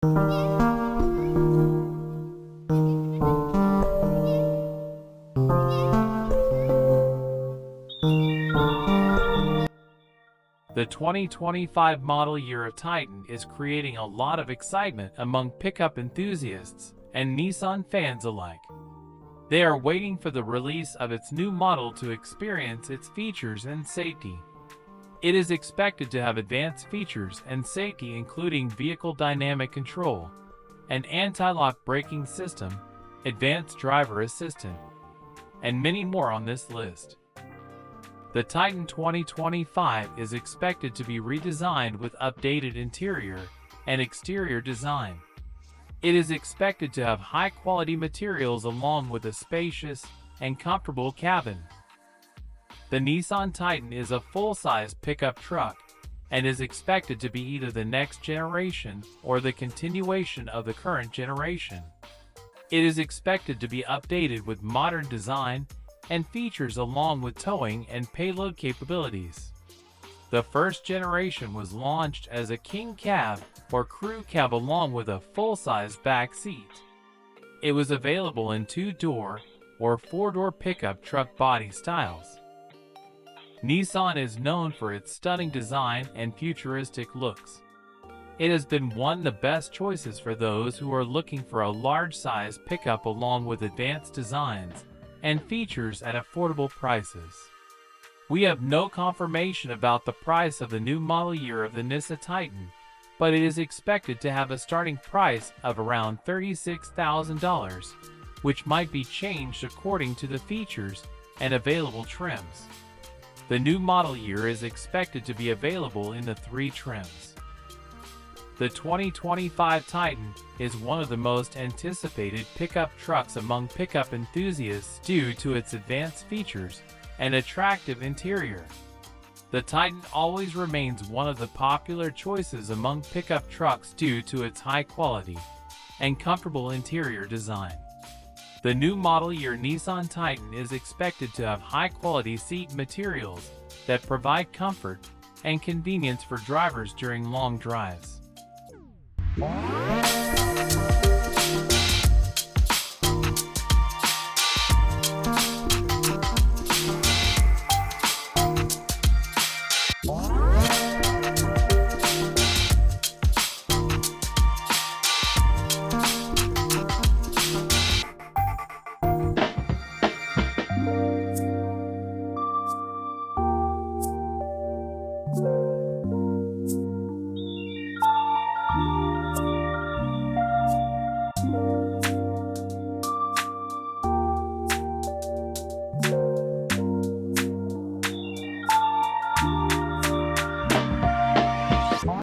The 2025 model year of Titan is creating a lot of excitement among pickup enthusiasts and Nissan fans alike. They are waiting for the release of its new model to experience its features and safety. It is expected to have advanced features and safety, including vehicle dynamic control, an anti-lock braking system, advanced driver assistant, and many more on this list. The Titan 2025 is expected to be redesigned with updated interior and exterior design. It is expected to have high-quality materials along with a spacious and comfortable cabin. The Nissan Titan is a full-size pickup truck and is expected to be either the next generation or the continuation of the current generation. It is expected to be updated with modern design and features along with towing and payload capabilities. The first generation was launched as a king cab or crew cab along with a full-size back seat. It was available in 2-door or 4-door pickup truck body styles. Nissan is known for its stunning design and futuristic looks. It has been one of the best choices for those who are looking for a large-size pickup along with advanced designs and features at affordable prices. We have no confirmation about the price of the new model year of the Nissan Titan, but it is expected to have a starting price of around $36,000, which might be changed according to the features and available trims. The new model year is expected to be available in the 3 trims. The 2025 Titan is one of the most anticipated pickup trucks among pickup enthusiasts due to its advanced features and attractive interior. The Titan always remains one of the popular choices among pickup trucks due to its high quality and comfortable interior design. The new model year Nissan Titan is expected to have high-quality seat materials that provide comfort and convenience for drivers during long drives.